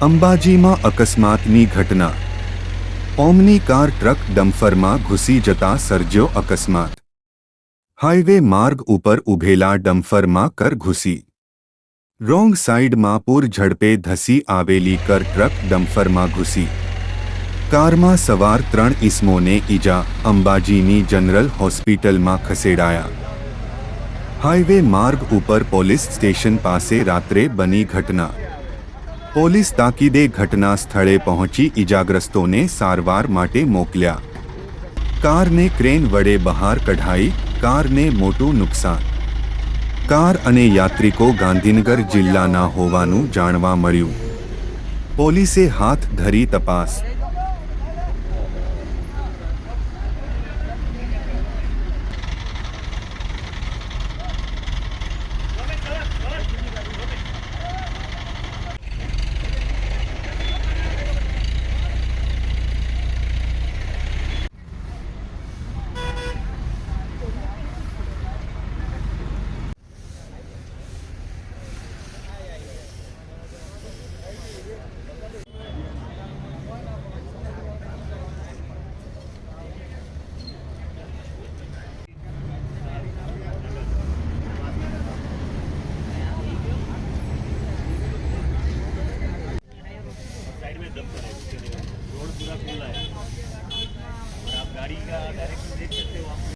અંબાજીમાં અકસ્માતની ઘટના. ઓમની કાર ટ્રક ડમ્ફરમાં ઘૂસી જતા સર્જ્યો અકસ્માત. હાઈવે માર્ગ ઉપર ઊભેલા ડમ્ફરમાં કર ઘૂસી. રોંગ સાઈડમાં પૂર ઝડપે ધસી આવેલી કર ટ્રક ડમ્ફરમાં ઘૂસી. કારમાં સવાર 3 ઈસમોને ઈજા, અંબાજીની જનરલ હોસ્પિટલમાં ખસેડાયા. હાઈવે માર્ગ ઉપર પોલીસ સ્ટેશન પાસે રાત્રે બની ઘટના. પોલીસ તાકીદે ઘટના સ્થળે પહોંચી ઈજાગ્રસ્તોને સારવાર માટે મોકલ્યા. કારને ક્રેન વડે બહાર કઢાઈ. કારને મોટું નુકસાન. કાર અને યાત્રિકો ગાંધીનગર જિલ્લાના હોવાનું જાણવા મળ્યું. પોલીસે હાથ ધરી તપાસ. रोड पूरा खुला है और आप गाड़ी का डायरेक्शन देख सकते हो।